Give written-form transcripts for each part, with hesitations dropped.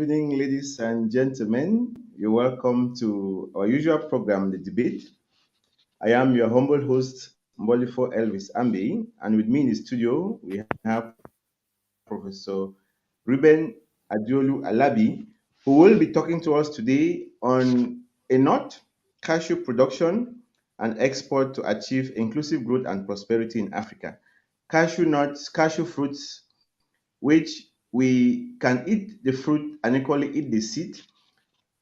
evening, ladies and gentlemen. You're welcome to our usual program, The Debate. I am your humble host, Mbolifor Elvis Ambi, and with me in the studio, we have Professor Ruben Adiolu Alabi, who will be talking to us today on a nut, cashew production and export to achieve inclusive growth and prosperity in Africa. Cashew nuts, cashew fruits, which we can eat the fruit and equally eat the seed,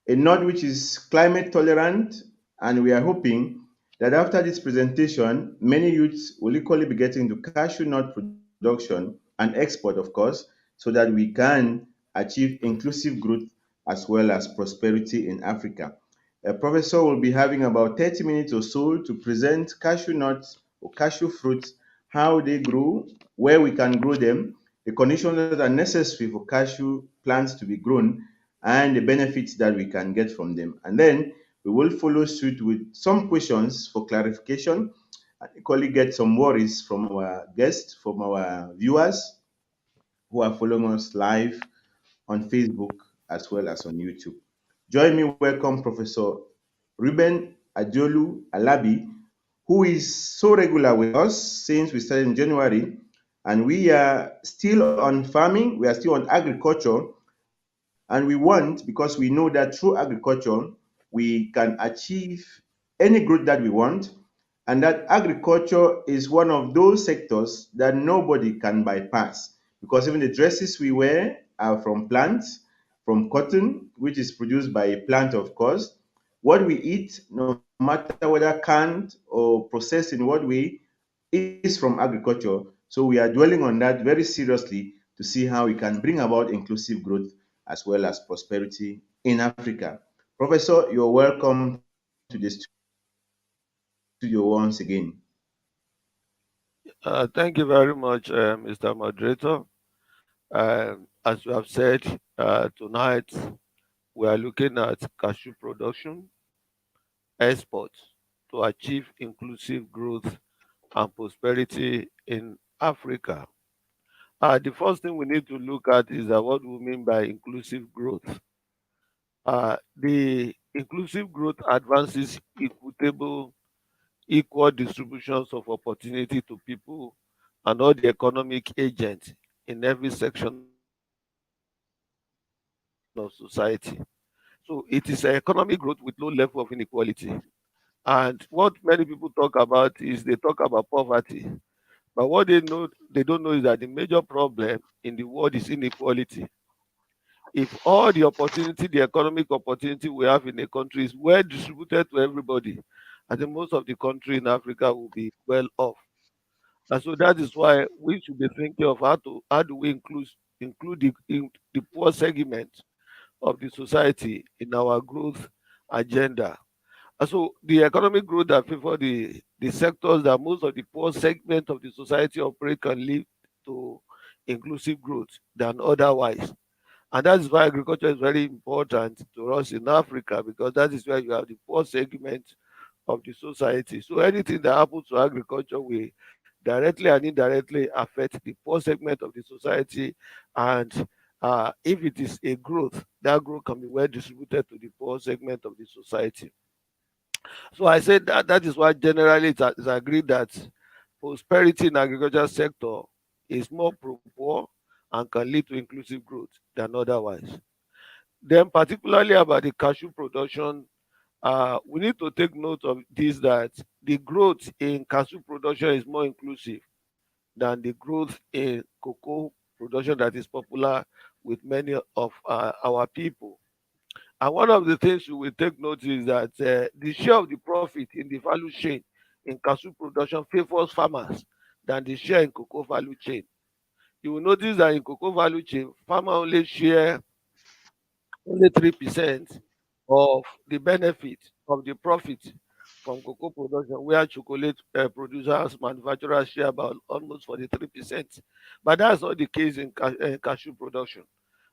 a nut which is climate tolerant, and we are hoping that after this presentation, many youths will equally be getting into cashew nut production and export, of course, so that we can achieve inclusive growth as well as prosperity in Africa. A professor will be having about 30 minutes or so to present cashew nuts or cashew fruits, how they grow, where we can grow them, the conditions that are necessary for cashew plants to be grown, and the benefits that we can get from them. And then we will follow suit with some questions for clarification and equally get some worries from our guests, from our viewers who are following us live on Facebook as well as on YouTube. Join me, welcome Professor Ruben Adiolu Alabi, who is so regular with us since we started in January. And we are still on farming, we are still on agriculture, and we want, because we know that through agriculture, we can achieve any growth that we want, and that agriculture is one of those sectors that nobody can bypass, because even the dresses we wear are from plants, from cotton, which is produced by a plant, of course. What we eat, no matter whether canned or processed in what way, is from agriculture. So we are dwelling on that very seriously to see how we can bring about inclusive growth as well as prosperity in Africa. Professor, you're welcome to the studio once again. Thank you very much, Mr. Moderator. As you have said, tonight we are looking at cashew production, export to achieve inclusive growth and prosperity in Africa. The first thing we need to look at is what we mean by inclusive growth. The inclusive growth advances equitable, equal distributions of opportunity to people and all the economic agents in every section of society. So it is an economic growth with low level of inequality. And what many people talk about is they talk about poverty. But what they don't know is that the major problem in the world is inequality. If all the opportunity, the economic opportunity we have in a country is well distributed to everybody, I think most of the country in Africa will be well off. And so that is why we should be thinking of how do we include the poor segment of the society in our growth agenda. And so the economic growth that favor the sectors that most of the poor segment of the society operate can lead to inclusive growth than otherwise. And that is why agriculture is very important to us in Africa, because that is where you have the poor segment of the society. So anything that happens to agriculture will directly and indirectly affect the poor segment of the society. And if it is a growth, that growth can be well distributed to the poor segment of the society. So I said that is why generally it's agreed that prosperity in agriculture sector is more pro-poor and can lead to inclusive growth than otherwise. Then particularly about the cashew production, we need to take note of this, that the growth in cashew production is more inclusive than the growth in cocoa production that is popular with many of our people. And one of the things you will take note is that the share of the profit in the value chain in cashew production favors farmers than the share in cocoa value chain. You will notice that in cocoa value chain, farmer only share only 3% of the benefit of the profit from cocoa production, where chocolate producers, manufacturers share about almost 43%. But that's not the case in cashew production.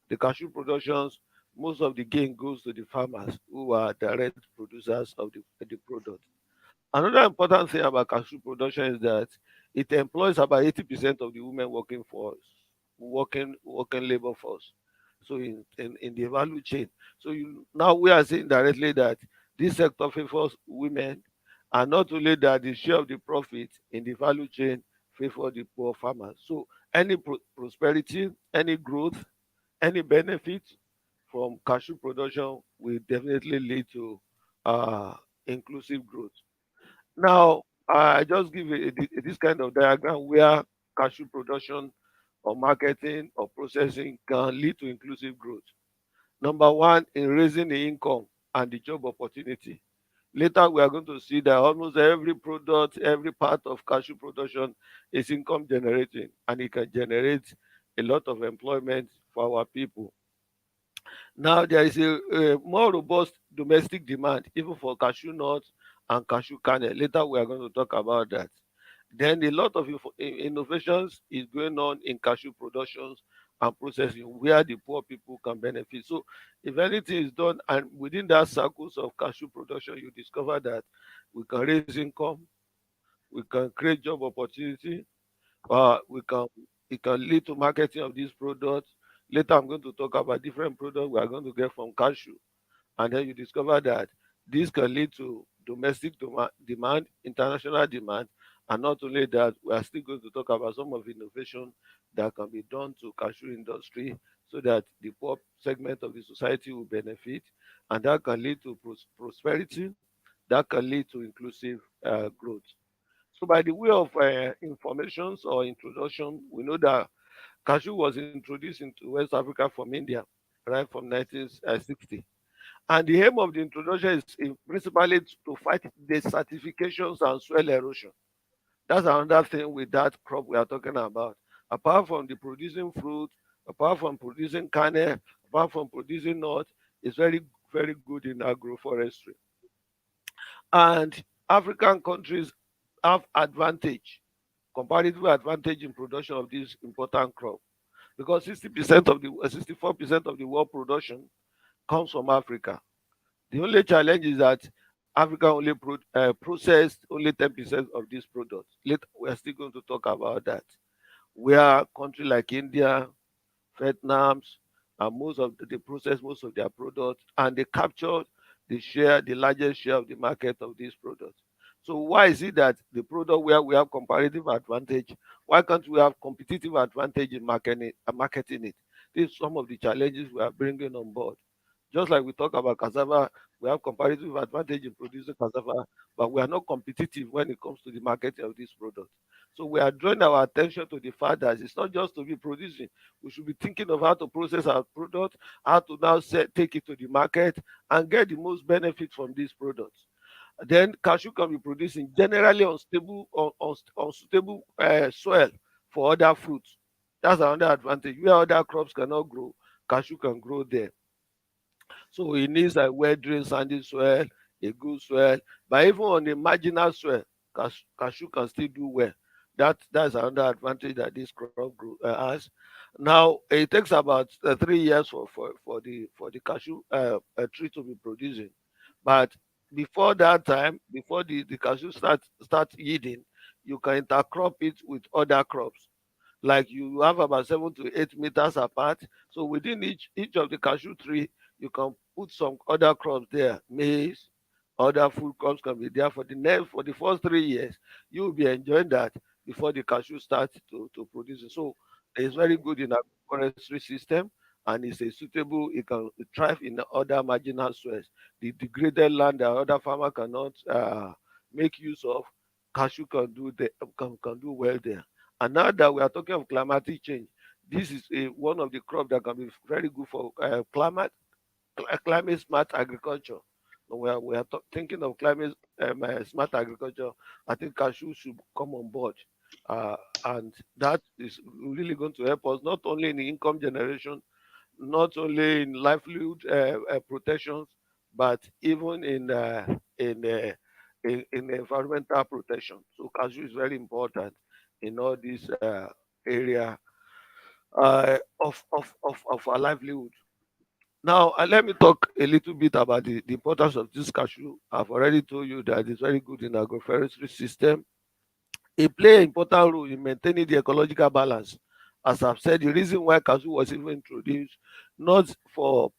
The cashew productions, most of the gain goes to the farmers who are direct producers of the product. Another important thing about cashew production is that it employs about 80% of the women working labor force. So in the value chain. So now we are saying directly that this sector favors women, and not only that, the share of the profit in the value chain favor the poor farmers. So any prosperity, any growth, any benefit from cashew production will definitely lead to uh, inclusive growth. Now, I just give this kind of diagram where cashew production or marketing or processing can lead to inclusive growth. Number one, in raising the income and the job opportunity. Later, we are going to see that almost every product, every part of cashew production is income generating, and it can generate a lot of employment for our people. Now there is a more robust domestic demand even for cashew nuts and cashew kernel. Later we are going to talk about that. Then a lot of innovations is going on in cashew productions and processing where the poor people can benefit. So if anything is done and within that circles of cashew production, you discover that we can raise income, we can create job opportunity, we can it can lead to marketing of these products. Later, I'm going to talk about different products we are going to get from cashew, and then you discover that this can lead to domestic demand, international demand, and not only that, we are still going to talk about some of the innovation that can be done to cashew industry so that the poor segment of the society will benefit, and that can lead to prosperity, that can lead to inclusive growth. So by the way of informations or introduction, we know that cashew was introduced into West Africa from India, right from 1960. And the aim of the introduction is principally to fight desertifications and soil erosion. That's another thing with that crop we are talking about. Apart from the producing fruit, apart from producing kernel, apart from producing nut, it's very, very good in agroforestry. And African countries have advantage, comparative advantage in production of this important crop because 60% of the 64% of the world production comes from Africa. The only challenge is that Africa only processed only 10% of these products. Later, we are still going to talk about that. Where countries like India, Vietnam's, and most of they process most of their products and they capture the largest share of the market of these products. So why is it that the product where we have comparative advantage, why can't we have competitive advantage in marketing it? These are some of the challenges we are bringing on board. Just like we talk about cassava, we have comparative advantage in producing cassava, but we are not competitive when it comes to the marketing of these products. So we are drawing our attention to the fact that it's not just to be producing. We should be thinking of how to process our product, how to now take it to the market and get the most benefit from these products. Then cashew can be produced in generally unstable soil for other fruits. That's another advantage. Where other crops cannot grow, cashew can grow there. So it needs a well-drained sandy soil, a good soil. But even on a marginal soil, cashew can still do well. That's another advantage that this crop has. Now it takes about 3 years for the cashew tree to be producing. But before that time, before the cashew start yielding, you can intercrop it with other crops like you have about 7 to 8 meters apart. So within each of the cashew tree, you can put some other crops there, maize, other food crops can be there for the first 3 years. You will be enjoying that before the cashew starts to produce it. So it's very good in a forestry system and it's a suitable, it can thrive in the other marginal soils. The degraded land that other farmer cannot make use of, cashew can do well there. And now that we are talking of climatic change, this is one of the crops that can be very good for climate smart agriculture. When we are thinking of climate smart agriculture, I think cashew should come on board. Uh, and that is really going to help us not only in income generation, not only in livelihood protections, but even in environmental protection. So cashew is very important in all this area of our livelihood. Now, let me talk a little bit about the importance of this cashew. I've already told you that it's very good in agroforestry system. It play an important role in maintaining the ecological balance. As I've said, the reason why cashew was even introduced not for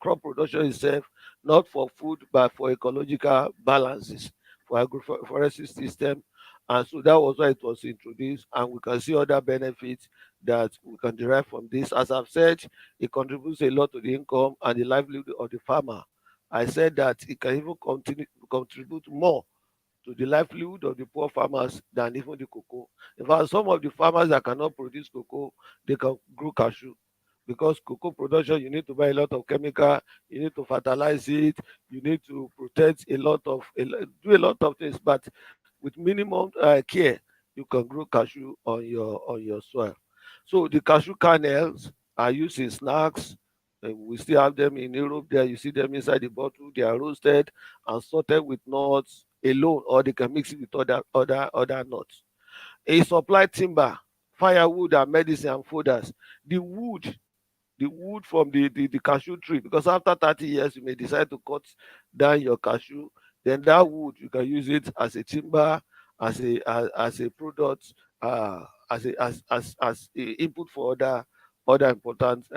crop production itself, not for food, but for ecological balances, for agroforestry system. And so that was why it was introduced, and we can see other benefits that we can derive from this. As I've said, it contributes a lot to the income and the livelihood of the farmer. I said that it can even contribute more to the livelihood of the poor farmers than even the cocoa. In fact, some of the farmers that cannot produce cocoa, they can grow cashew, because cocoa production, you need to buy a lot of chemical, you need to fertilize it, you need to protect do a lot of things. But with minimum care, you can grow cashew on your soil. So the cashew kernels are used in snacks. We still have them in Europe. There you see them inside the bottle. They are roasted and sorted with nuts alone, or they can mix it with other nuts. A supply timber, firewood and medicine and fodders. The wood the wood from the cashew tree, because after 30 years you may decide to cut down your cashew. Then that wood, you can use it as a timber, as a product, as a input for other important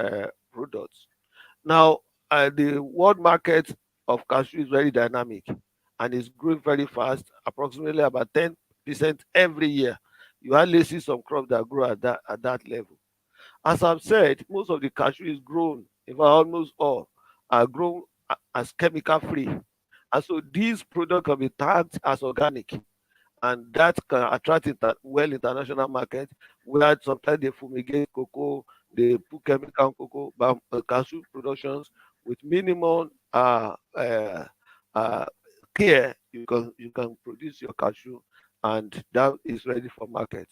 products. Now, the world market of cashew is very dynamic and is growing very fast, approximately about 10% every year. You hardly see some crops that grow at that level. As I've said, most of the cashew is grown, in fact, almost all are grown as chemical free. And so these products can be tagged as organic, and that can attract international market, where sometimes they fumigate cocoa, they put chemical on cocoa, but cashew productions with minimum uh, care, you can produce your cashew, and that is ready for market.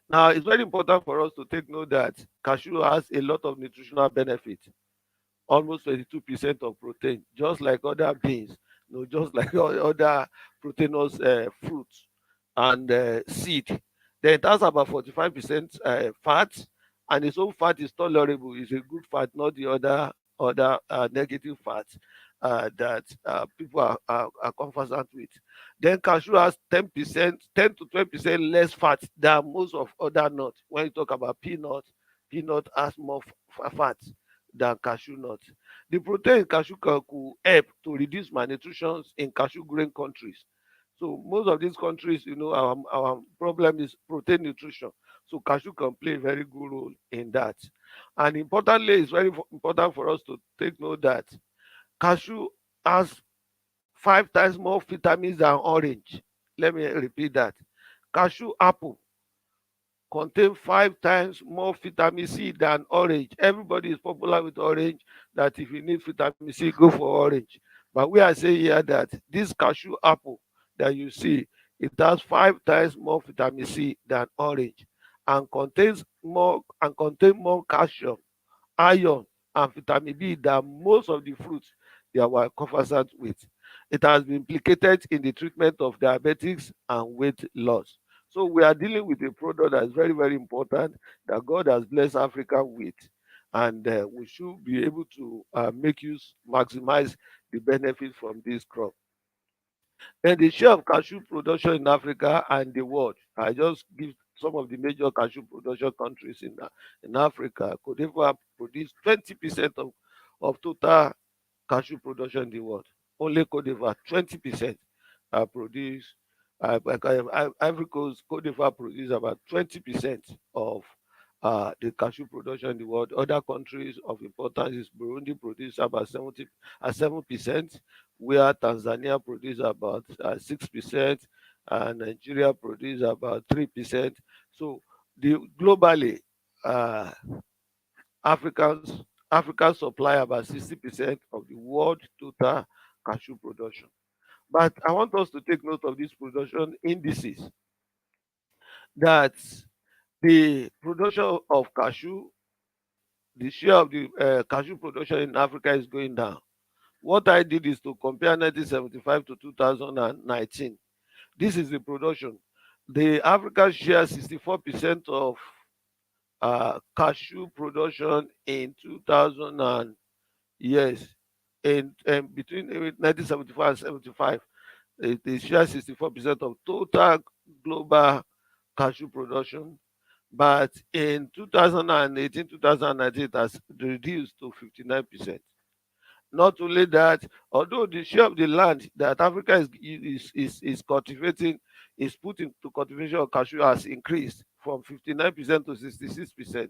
Now, it's very important for us to take note that cashew has a lot of nutritional benefits, almost 22% of protein, just like other beans, just like other proteinous fruits and seed. Then it has about 45% fat, and its own fat is tolerable. It's a good fat, not the other negative fat that people are conversant with. Then cashew has 10%, 10 to 12% less fat than most of other nuts. When you talk about peanut has more fat than cashew nut. The protein in cashew could help to reduce malnutrition in cashew growing countries. So most of these countries, our problem is protein nutrition. So cashew can play a very good role in that. And importantly, it's very important for us to take note that cashew has 5 times more vitamins than orange. Let me repeat that. Cashew apple contain 5 times more vitamin C than orange. Everybody is popular with orange, that if you need vitamin C, go for orange. But we are saying here that this cashew apple that you see, it has 5 times more vitamin C than orange, and contain more calcium, iron, and vitamin B than most of the fruits they were conversant with. It has been implicated in the treatment of diabetics and weight loss. So we are dealing with a product that is very, very important, that God has blessed Africa with, and we should be able to maximize the benefit from this crop. Then the share of cashew production in Africa and the world. I just give some of the major cashew production countries in Africa. Cote d'Ivoire produce 20% of total cashew production in the world. Only Cote d'Ivoire, 20% produce. Ivory Coast, Cote d'Ivoire produce about 20% of the cashew production in the world. Other countries of importance is Burundi produce about 7%, where Tanzania produce about 6%, and Nigeria produce about 3%. So globally, uh, Africa supply about 60% of the world total cashew production. But I want us to take note of these production indices, that the production of cashew, the share of the cashew production in Africa is going down. What I did is to compare 1975 to 2019. This is the production. The Africa share 64% of cashew production in 2000 and yes, in between 1975 and 75. They share 64% of total global cashew production. but in 2018, 2019, it has reduced to 59%. Not only that, although the share of the land that Africa is cultivating, is put into cultivation of cashew has increased from 59% to 66%.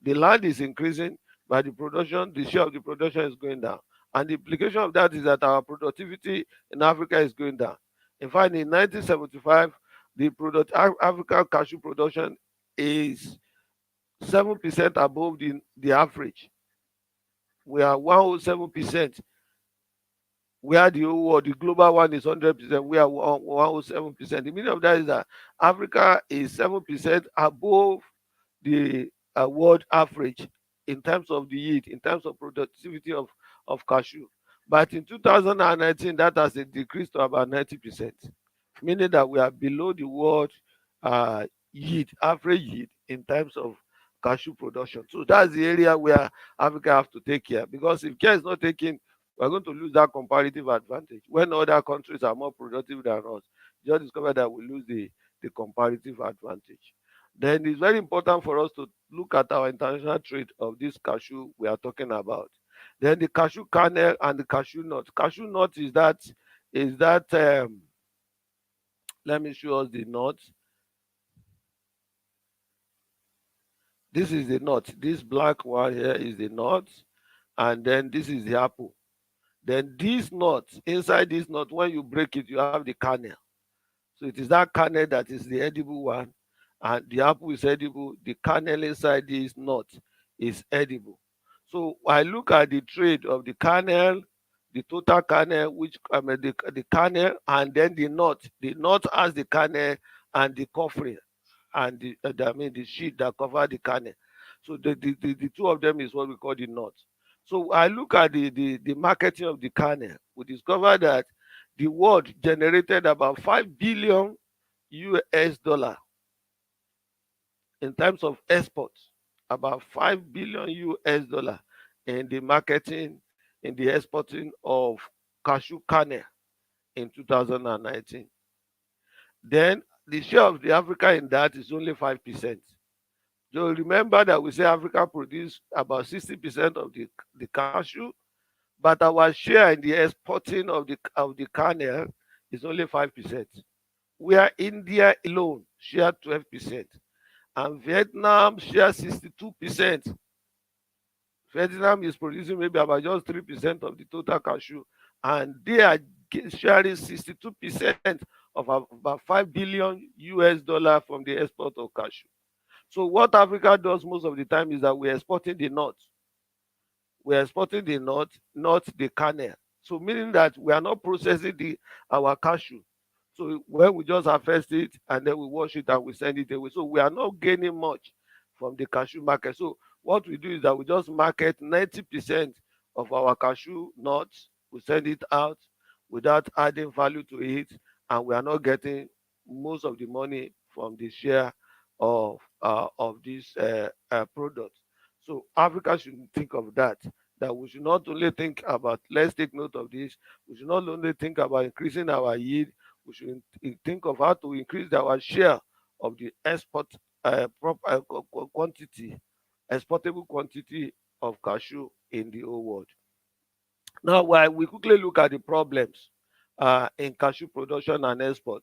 The land is increasing, but the share of the production is going down. And the implication of that is that our productivity in Africa is going down. In fact, in 1975, African cashew production is 7% above the average. We are 107%, where the whole world, the global one is 100%, we are 107%. The meaning of that is that Africa is 7% above the world average in terms of the yield, in terms of productivity of cashew. But in 2019, that has decreased to about 90%, meaning that we are below the world yield, average yield in terms of cashew production. So that's the area where Africa have to take care, because if care is not taken, we're going to lose that comparative advantage. When other countries are more productive than us, just discover that we lose the comparative advantage. Then it's very important for us to look at our international trade of this cashew we are talking about. Then the cashew kernel and the cashew nut. Cashew nut is that let me show us the nut. This is the nut. This black one here is the nut, and then this is the apple. Then this nut, inside this nut, when you break it, you have the kernel. So it is that kernel that is the edible one, and the apple is edible. The kernel inside this nut is edible. So I look at the trade of the kernel, the total kernel, which I mean the kernel, and then the nut. The nut has the kernel and the covering, and I mean the sheet that cover the kernel. So the two of them is what we call the nut. So I look at the marketing of the kernel. We discover that the world generated about 5 billion US dollar in terms of exports, about 5 billion US dollar in the marketing, in the exporting of cashew kernel in 2019. Then the share of the Africa in that is only 5%. So remember that we say Africa produce about 60% of the cashew, but our share in the exporting of the kernel is only 5%. Where India alone share 12% and Vietnam share 62%. Vietnam is producing maybe about just 3% of the total cashew, and they are sharing 62% of about 5 billion US dollar from the export of cashew. So what Africa does most of the time is that we're exporting the nuts. We're exporting the nut, not the kernel. So meaning that we are not processing our cashew. So when we just harvest it and then we wash it and we send it away. So we are not gaining much from the cashew market. So what we do is that we just market 90% of our cashew nuts. We send it out without adding value to it, and we are not getting most of the money from the share of this product. So Africa should think of that. That we should not only think about, let's take note of this. We should not only think about increasing our yield. We should think of how to increase our share of the quantity, exportable quantity of cashew in the whole world. Now, while we quickly look at the problems in cashew production and export,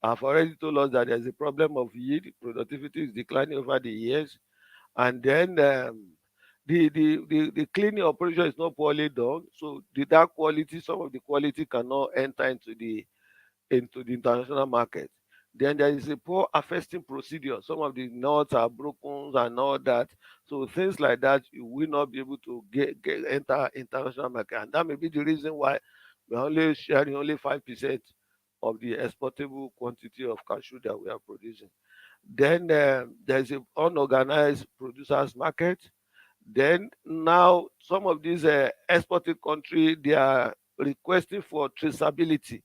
I've already told us that there's a problem of yield. Productivity is declining over the years, and then the cleaning operation is not poorly done. So that quality, some of the quality cannot enter into the international market. Then there is a poor harvesting procedure. Some of the nuts are broken and all that. So things like that, you will not be able to enter international market. And that may be the reason why we're only sharing only 5% of the exportable quantity of cashew that we are producing. Then there's an unorganized producers market. Then now some of these exporting countries, they are requesting for traceability.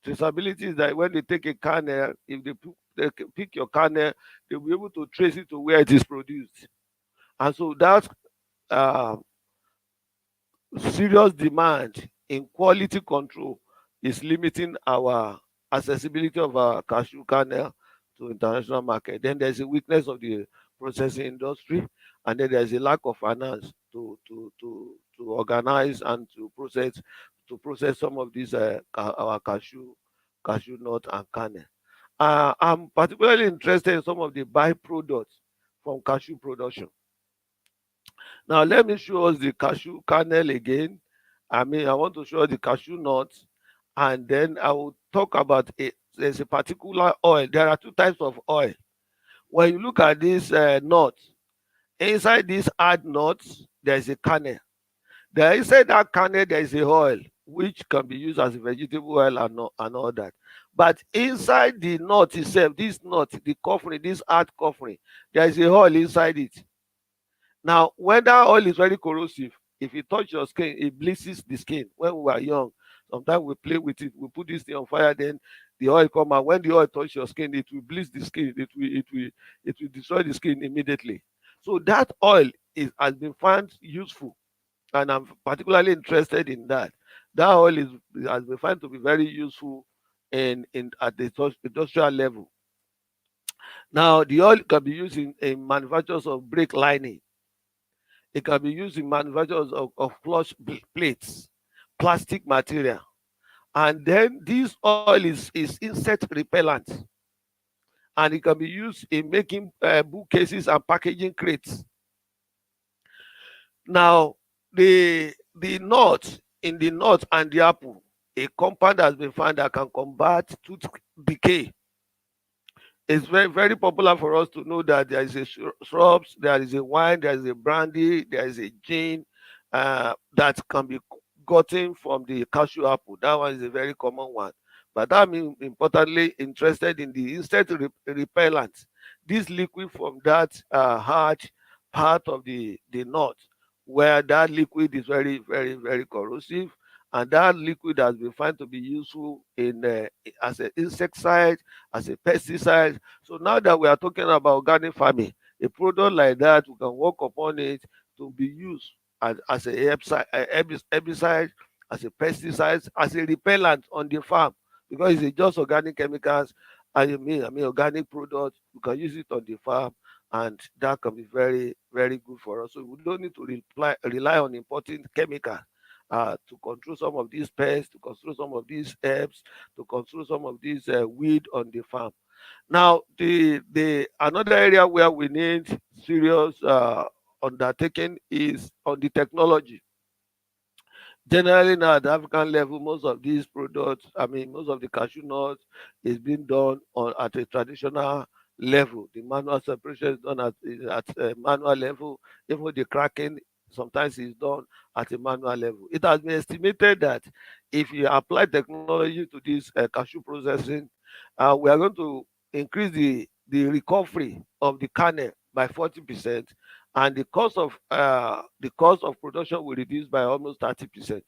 Traceability is that when they take a kernel, if they pick your kernel, they'll be able to trace it to where it is produced. And so that uh, serious demand in quality control is limiting our accessibility of our cashew kernel to international market. Then there's a weakness of the processing industry, and then there's a lack of finance to organize and to process some of these our cashew nut and kernel. I'm particularly interested in some of the byproducts from cashew production. Now let me show us the cashew kernel again. I want to show the cashew nuts, and then I will talk about there's a particular oil. There are two types of oil. When you look at this nut, inside this hard nuts, there is a kernel. There inside that kernel, there is a oil which can be used as a vegetable oil and all that. But inside the nut itself, this nut, the covering, this hard covering, there is a oil inside it. Now, when that oil is very corrosive, if you touch your skin, it bleaches the skin. When we were young, sometimes we play with it. We put this thing on fire, then the oil come out. When the oil touch your skin, it will bleach the skin. It will destroy the skin immediately. So that oil has been found useful, and I'm particularly interested in that. That oil has been found to be very useful in at the industrial level. Now, the oil can be used in manufactures of brake lining. It can be used in manufacturers of clutch plates, plastic material. And then this oil is insect repellent, and it can be used in making bookcases and packaging crates. Now, the nut, in the nut and the apple, a compound has been found that can combat tooth decay. It's very, very popular for us to know that there is a shrubs, there is a wine, there is a brandy, there is a gin that can be gotten from the cashew apple. That one is a very common one. But I'm importantly interested in the insect repellent. This liquid from that hard part of the nut, where that liquid is very, very, very corrosive, and that liquid has been found to be useful in as an insecticide, as a pesticide. So now that we are talking about organic farming, a product like that, we can work upon it to be used as a herbicide, as a pesticide, as a repellent on the farm, because it's just organic chemicals. I mean organic products. We can use it on the farm, and that can be very, very good for us. So we don't need to rely on importing chemicals to control some of these pests, to control some of these herbs, to control some of these weed on the farm. Now, the another area where we need serious undertaking is on the technology. Generally now at the African level, most of these products, most of the cashew nuts is being done at a traditional level. The manual separation is done at a manual level. Even the cracking sometimes is done at a manual level. It has been estimated that if you apply technology to this cashew processing, we are going to increase the recovery of the kernel by 40%, and the cost of production will reduce by almost 30%.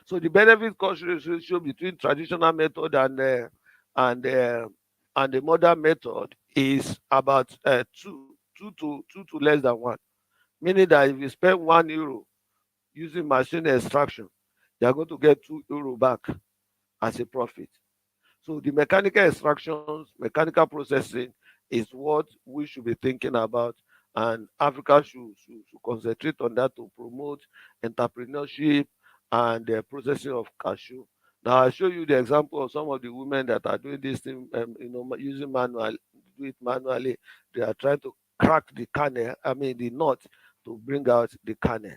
So the benefit cost ratio between traditional method and uh, and the modern method is about two to less than one. Meaning that if you spend €1 using machine extraction, you are going to get €2 back as a profit. So the mechanical extractions, mechanical processing is what we should be thinking about, and Africa should concentrate on that to promote entrepreneurship and the processing of cashew. Now I'll show you the example of some of the women that are doing this thing, using do it manually. They are trying to crack the kernel, the nut, to bring out the kernel.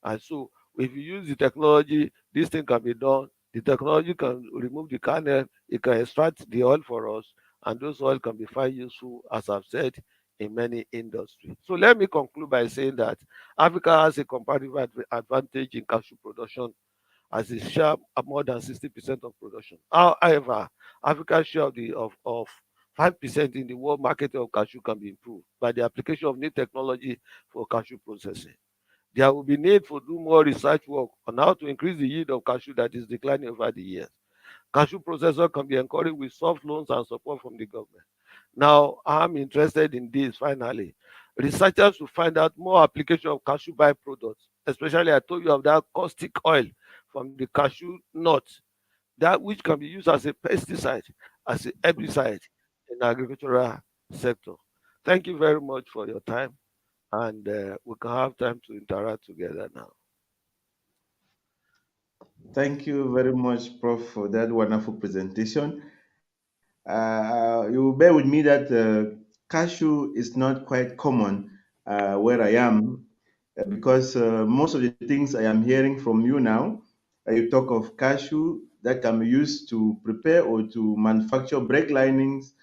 And so if you use the technology, this thing can be done. The technology can remove the kernel, it can extract the oil for us, and those oil can be found useful, as I've said, in many industries. So let me conclude by saying that Africa has a comparative advantage in cashew production, as it share more than 60% of production. However, Africa's share of 5% in the world market of cashew can be improved by the application of new technology for cashew processing. There will be need for do more research work on how to increase the yield of cashew that is declining over the years. Cashew processor can be encouraged with soft loans and support from the government. Now, I'm interested in this finally. Researchers will find out more application of cashew byproducts, especially I told you of that caustic oil from the cashew nut, that which can be used as a pesticide, as a herbicide, in agricultural sector. Thank you very much for your time, and we can have time to interact together now. Thank you very much, Prof, for that wonderful presentation. You bear with me that cashew is not quite common where I am because most of the things I am hearing from you now, you talk of cashew that can be used to prepare or to manufacture brake linings,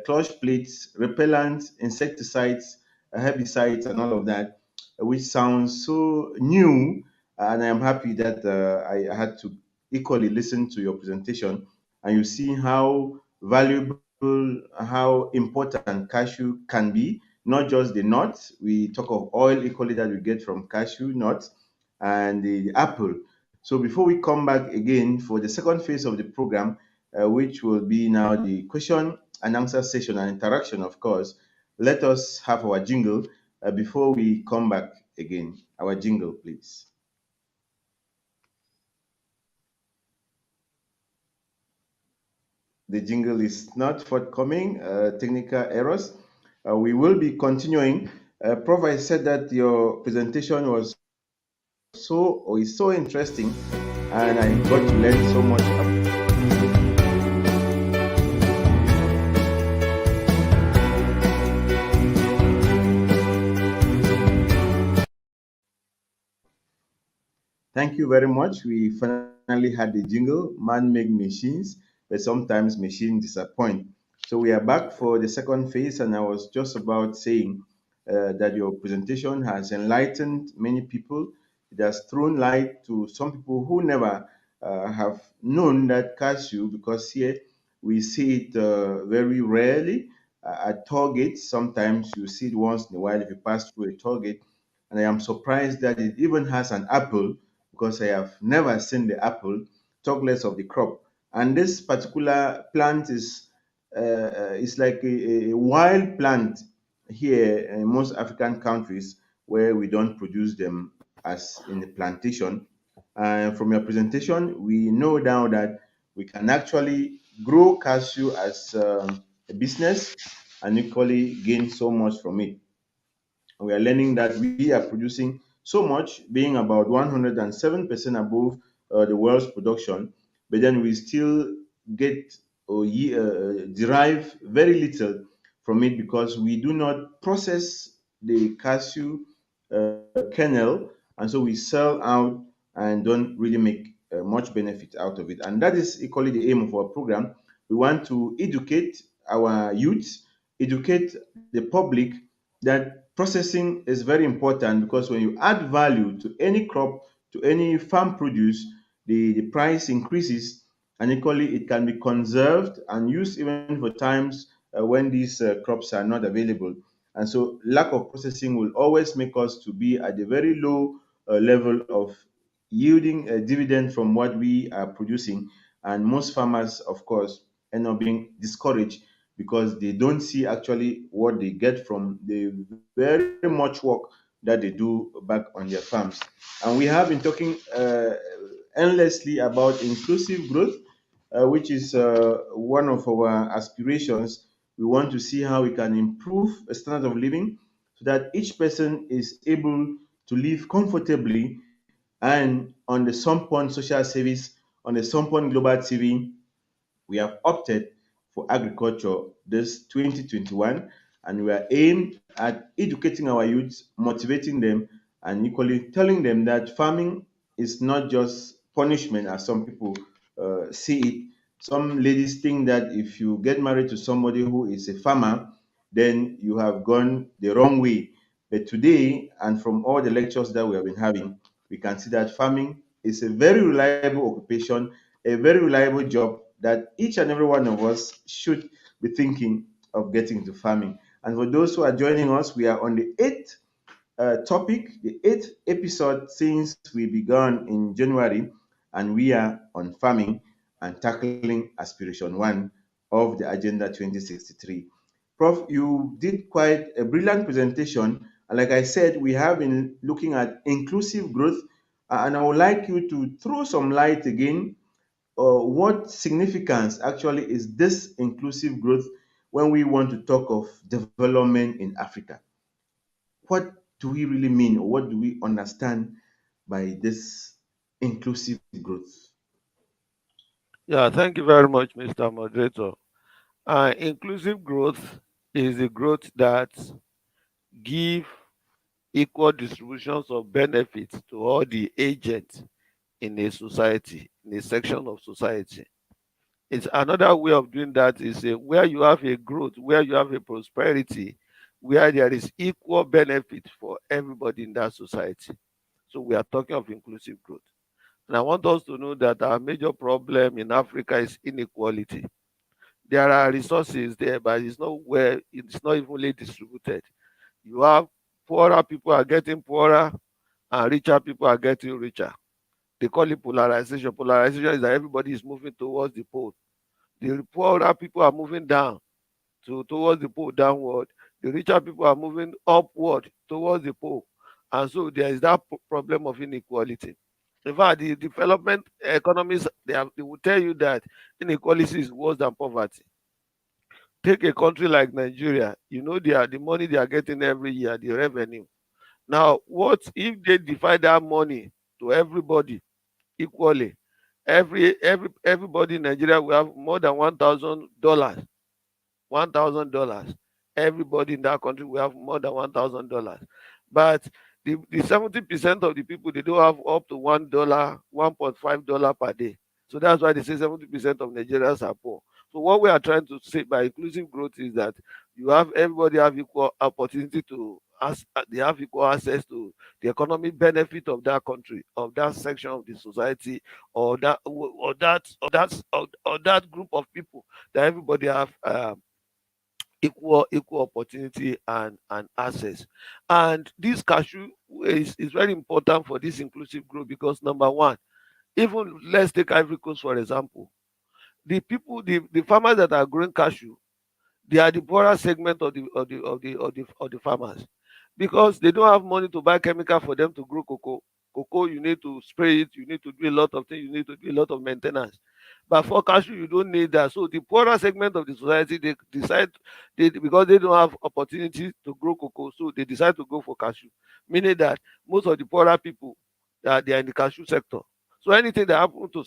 clutch plates, repellents, insecticides, herbicides, and all of that, which sounds so new. And I am happy that I had to equally listen to your presentation, and you see how valuable, how important cashew can be, not just the nuts. We talk of oil equally that we get from cashew nuts and the apple. So before we come back again for the second phase of the program, which will be now the question and answer session and interaction, of course, let us have our jingle before we come back again. Our jingle, please. The jingle is not forthcoming, technical errors. We will be continuing. Prof, I said that your presentation was so or is so interesting, and I got to learn so much. Thank you very much. We finally had the jingle, man-made machines, but sometimes machines disappoint. So we are back for the second phase, and I was just about saying that your presentation has enlightened many people. It has thrown light to some people who never have known that cashew, because here we see it very rarely at toll gates. Sometimes you see it once in a while if you pass through a toll gate, and I am surprised that it even has an apple because I have never seen the apple, talk less of the crop. And this particular plant is like a wild plant here in most African countries where we don't produce them as in the plantation. And from your presentation, we know now that we can actually grow cashew as a business and equally gain so much from it. We are learning that we are producing so much, being about 107% above the world's production, but then we still get or derive very little from it because we do not process the cashew kernel, and so we sell out and don't really make much benefit out of it. And that is equally the aim of our program. We want to educate our youth, educate the public that processing is very important because when you add value to any crop, to any farm produce, the price increases, and equally it can be conserved and used even for times when these crops are not available. And so lack of processing will always make us to be at the very low level of yielding a dividend from what we are producing. And most farmers, of course, end up being discouraged because they don't see actually what they get from the very much work that they do back on their farms. And we have been talking endlessly about inclusive growth, which is one of our aspirations. We want to see how we can improve a standard of living so that each person is able to live comfortably. And on the Sunpoint social service, on the Sunpoint Global TV, we have opted for agriculture this 2021, and we are aimed at educating our youths, motivating them, and equally telling them that farming is not just punishment as some people see it. Some ladies think that if you get married to somebody who is a farmer, then you have gone the wrong way. But today, and from all the lectures that we have been having, we can see that farming is a very reliable occupation, a very reliable job that each and every one of us should be thinking of getting into farming. And for those who are joining us, we are on the eighth topic, the eighth episode since we began in January, and we are on farming and tackling aspiration one of the Agenda 2063. Prof, you did quite a brilliant presentation. And like I said, we have been looking at inclusive growth, and I would like you to throw some light again what significance actually is this inclusive growth when we want to talk of development in Africa, what do we really mean, or what do we understand by this inclusive growth? Yeah, thank you very much, Mr. Moderator. Inclusive growth is the growth that give equal distributions of benefits to all the agents in a society, in a section of society. It's another way of doing that is where you have a growth, where you have a prosperity, where there is equal benefit for everybody in that society. So we are talking of inclusive growth. And I want us to know that our major problem in Africa is inequality. There are resources there, but it's not where it's not evenly distributed. You have poorer people are getting poorer and richer people are getting richer. They call it polarization. Polarization is that everybody is moving towards the pole. The poorer people are moving down towards the pole downward. The richer people are moving upward towards the pole. And so there is that problem of inequality. In fact, the development economies they will tell you that inequality is worse than poverty. Take a country like Nigeria, the money they are getting every year, the revenue. Now, what if they divide that money to everybody equally? Everybody in Nigeria will have more than $1,000. $1,000. Everybody in that country will have more than $1,000. But the 70% of the people they don't have up to $1, $1.5 per day. So that's why they say 70% of Nigerians are poor. So what we are trying to say by inclusive growth is that everybody have equal opportunity they have equal access to the economic benefit of that country, of that section of the society, or that group of people, that everybody have equal opportunity and access. And this cashew is very important for this inclusive growth because number one, even let's take Ivory Coast for example. The farmers that are growing cashew, they are the poorer segment of the farmers, because they don't have money to buy chemical for them to grow cocoa. Cocoa, you need to spray it, you need to do a lot of things, you need to do a lot of maintenance. But for cashew, you don't need that. So the poorer segment of the society, they decide, because they don't have opportunity to grow cocoa, so they decide to go for cashew. Meaning that most of the poorer people, they are in the cashew sector. So anything that happens to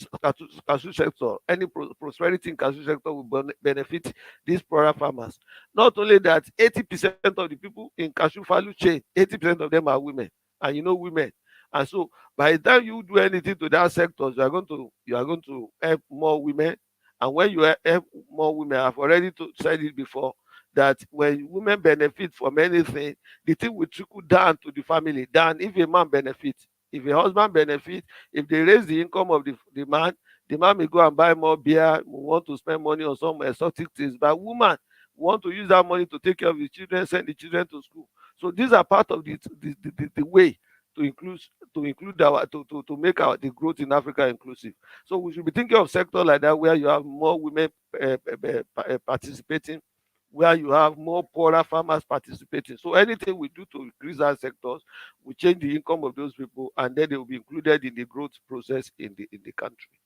cashew sector, any prosperity in cashew sector will benefit these poorer farmers. Not only that, 80% of the people in cashew value chain, 80% of them are women. And women. And so by the time you do anything to that sector, you are going to help more women. And when you help more women, I've already said it before, that when women benefit from anything, the thing will trickle down to the family. Down, if a man benefits, if a husband benefits, if they raise the income of the man may go and buy more beer, will want to spend money on some exotic things. But woman want to use that money to take care of the children, send the children to school. So these are part of the way to include to make the growth in Africa inclusive. So we should be thinking of sector like that where you have more women participating, where you have more poorer farmers participating. So anything we do to increase our sectors will change the income of those people, and then they will be included in the growth process in the country.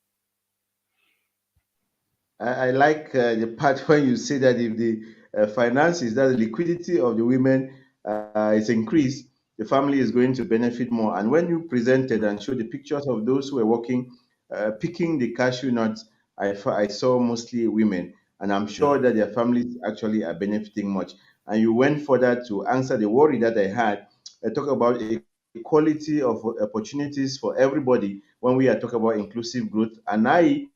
I like the part when you say that if the finances, that the liquidity of the women is increased, the family is going to benefit more. And when you presented and showed the pictures of those who were working, picking the cashew nuts, I saw mostly women, and I'm Yeah. sure that their families actually are benefiting much. And you went further to answer the worry that I had. I talk about equality of opportunities for everybody when we are talking about inclusive growth. And I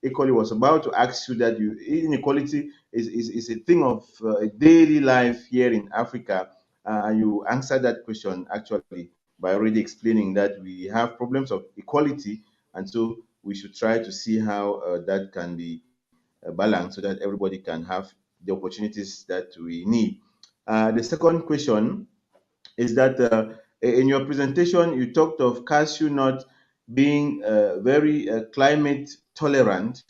equally was about to ask you that inequality is a thing of daily life here in Africa. And you answered that question actually by already explaining that we have problems of equality, and so we should try to see how that can be balanced so that everybody can have the opportunities that we need. The second question is that in your presentation you talked of cashew nut being very climate tolerant,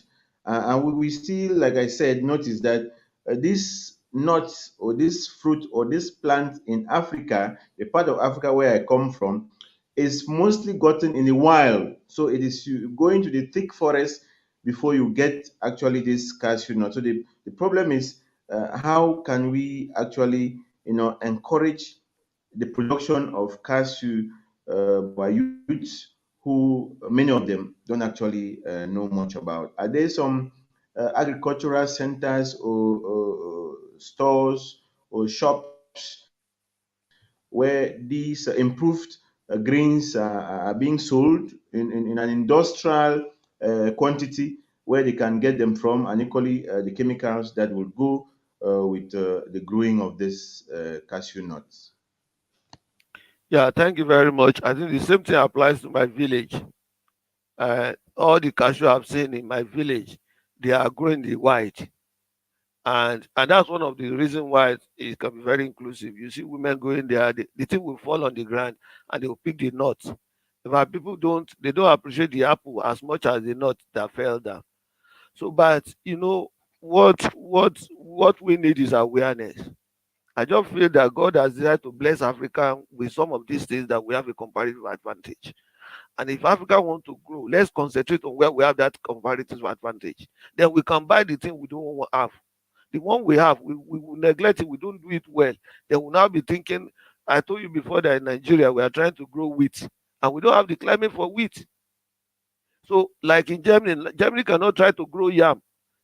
and we still, like I said, notice that this nut or this fruit or this plant in Africa, the part of Africa where I come from, is mostly gotten in the wild. So it is you going to the thick forest before you get actually this cashew nut. So the problem is how can we actually, encourage the production of cashew by youths who many of them don't actually know much about? Are there some agricultural centers or stores or shops where these improved grains are being sold in an industrial quantity where they can get them from, and equally the chemicals that will go with the growing of this cashew nuts? Yeah, thank you very much. I think the same thing applies to my village. All the cashew I've seen in my village, they are growing the white, and that's one of the reasons why it can be very inclusive. You see women going there, the thing will fall on the ground and they will pick the nuts. In fact, people don't appreciate the apple as much as the nut that fell down. So, but what we need is awareness. I just feel that God has decided to bless Africa with some of these things that we have a comparative advantage. And if Africa want to grow, let's concentrate on where we have that comparative advantage. Then we can buy the thing we don't want to have. The one we have, we will neglect it, we don't do it well. Then we'll now be thinking, I told you before that in Nigeria we are trying to grow wheat and we don't have the climate for wheat. So, like in Germany, Germany cannot try to grow yam.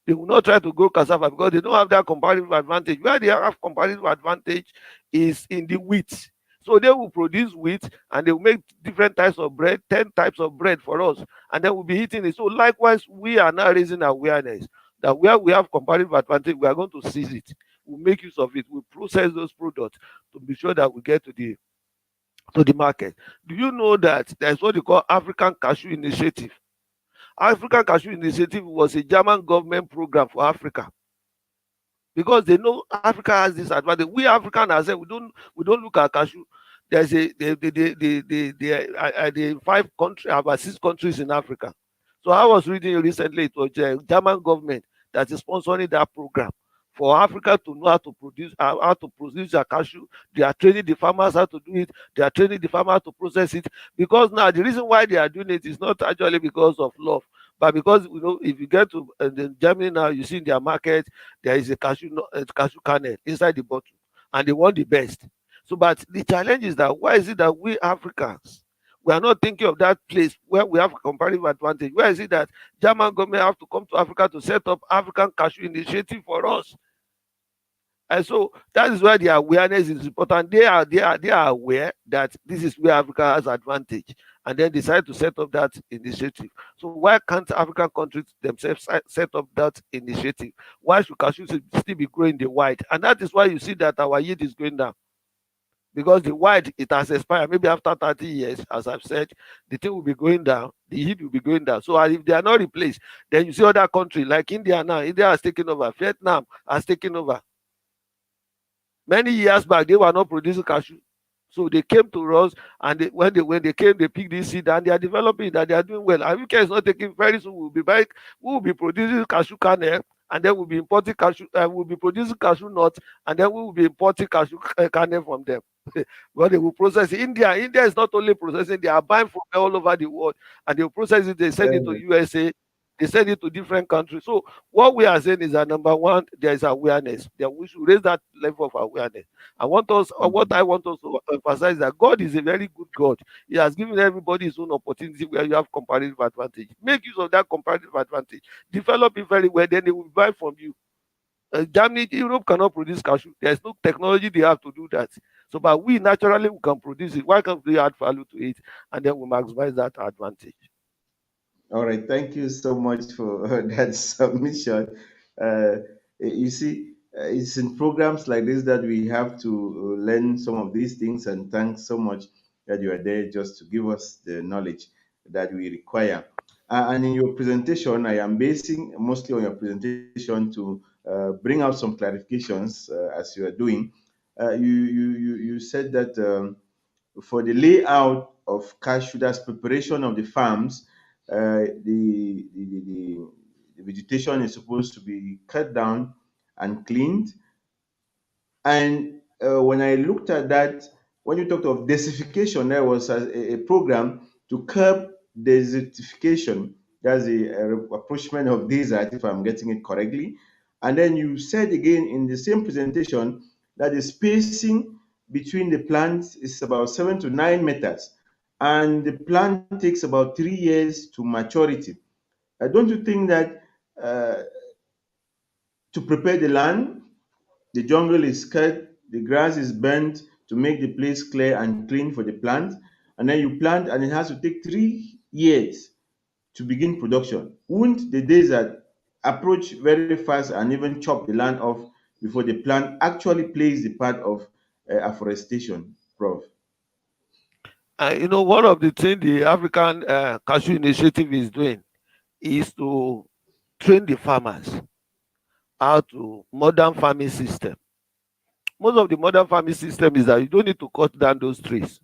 They will not try to grow cassava because they don't have that comparative advantage. Where they have comparative advantage is in the wheat. So they will produce wheat and they will make different types of bread, 10 types of bread for us, and then we'll be eating it. So likewise, we are now raising awareness that where we have comparative advantage, we are going to seize it. We'll make use of it. We'll process those products to be sure that we get to the market. Do you know that there's what you call African Cashew Initiative? African Cashew Initiative was a German government program for Africa because they know Africa has this advantage. We African ourselves, we don't look at cashew. There's a the 5 countries, about 6 countries in Africa. So I was reading recently it was the German government that is sponsoring that program for Africa to know how to produce a cashew. They are training the farmers how to do it. They are training the farmers to process it. Because now the reason why they are doing it is not actually because of love, but because if you get to Germany now, you see in their market there is a cashew kernel inside the bottle, and they want the best. So, but the challenge is that why is it that we Africans we are not thinking of that place where we have a comparative advantage? Where is it that German government have to come to Africa to set up African Cashew Initiative for us? And so that is why the awareness is important. They are aware that this is where Africa has advantage, and then decide to set up that initiative. So why can't African countries themselves set up that initiative? Why should cashew still be growing the white? And that is why you see that our yield is going down, because the white it has expired. Maybe after 30 years, as I've said, the thing will be going down, the yield will be going down. So if they are not replaced, then you see other countries like India now. India has taken over. Vietnam has taken over. Many years back, they were not producing cashew. So they came to us, and when they came, they picked this seed and they are developing that they are doing well. And UK is not taking very soon. We will be producing cashew kernel, and then we'll be importing cashew. We'll be producing cashew nuts, and then we will be importing cashew kernel from them. But they will process it. India is not only processing; they are buying from all over the world, and they will process it. They send it to Very USA. They send it to different countries. So what we are saying is that number one, there is awareness. That we should raise that level of awareness. What I want us to emphasize that God is a very good God. He has given everybody his own opportunity where you have comparative advantage. Make use of that comparative advantage. Develop it very well, then they will buy from you. Germany, Europe cannot produce cashew. There's no technology they have to do that. So, but we naturally we can produce it. Why can't we add value to it and then we maximize that advantage? All right, thank you so much for that submission. You see, it's in programs like this that we have to learn some of these things, and thanks so much that you are there just to give us the knowledge that we require. And in your presentation, I am basing mostly on your presentation to bring out some clarifications as you are doing. You said that. For the layout of cashew, that's preparation of the farms, the vegetation is supposed to be cut down and cleaned. And when I looked at that, when you talked of desertification, there was a program to curb desertification. That's the approachment of desert, if I'm getting it correctly. And then you said again in the same presentation that the spacing between the plants is about 7 to 9 meters, and the plant takes about 3 years to maturity. Don't you think that uh, to prepare the land, the jungle is cut, the grass is burnt to make the place clear and clean for the plant, and then you plant, and it has to take 3 years to begin production? Won't the desert approach very fast and even chop the land off before the plant actually plays the part of afforestation, Prof? One of the things the African Cashew Initiative is doing is to train the farmers how to modern farming system. Most of the modern farming system is that you don't need to cut down those trees.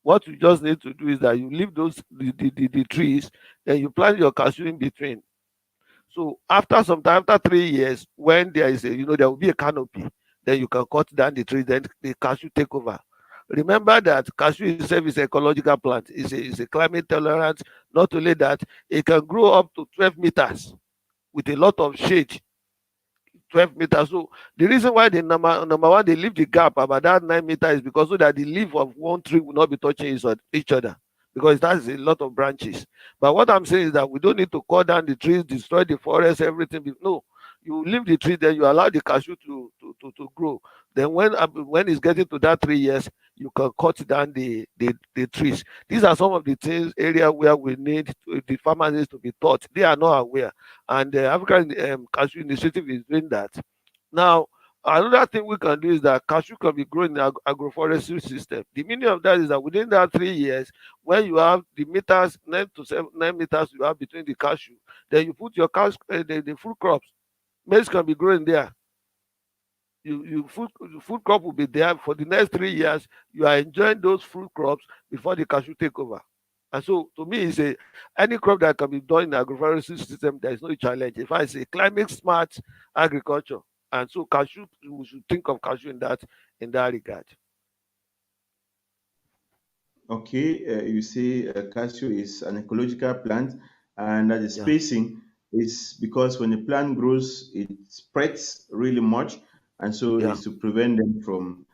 What you just need to do is that you leave those the trees, then you plant your cashew in between. So after some time, after 3 years, when there is there will be a canopy, then you can cut down the trees, then the cashew take over. Remember that cashew itself is an ecological plant. It's a climate tolerant. Not only that, it can grow up to 12 meters with a lot of shade. 12 meters. So the reason why the number one they leave the gap about that 9 meters is because so that the leaf of one tree will not be touching each other, because that's a lot of branches. But what I'm saying is that we don't need to cut down the trees, destroy the forest, everything. No, you leave the tree, then you allow the cashew to grow. Then when it's getting to that 3 years, you can cut down the trees. These are some of the things area where we need the farmers needs to be taught. They are not aware, and the African Cashew Initiative is doing that. Now, another thing we can do is that cashew can be grown in agroforestry system. The meaning of that is that within that 3 years, when you have the meters 9 to 9 meters you have between the cashew, then you put your the fruit crops. Maize can be grown there. Food crop will be there for the next 3 years. You are enjoying those fruit crops before the cashew take over. And so to me, it's a any crop that can be done in agroforestry system, there is no challenge. In fact, it's a climate smart agriculture. And so cashew, we should think of cashew in that regard. Okay, you say cashew is an ecological plant, and that the Yeah, spacing is because when the plant grows, it spreads really much, and so yeah, it's to prevent them from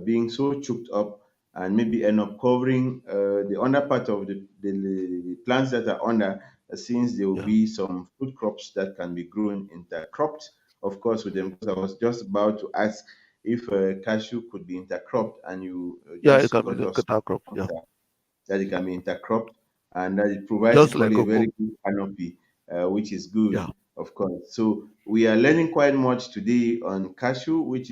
being so choked up and maybe end up covering the under part of the plants that are under, since there will yeah, be some food crops that can be grown intercropped, of course, with them. Because I was just about to ask if cashew could be intercropped, and you yeah. It just can be got the us crop. Yeah, that it can be intercropped, and that it provides just like equally a cocoa. very good canopy, which is good, Yeah, of course. So we are learning quite much today on cashew, which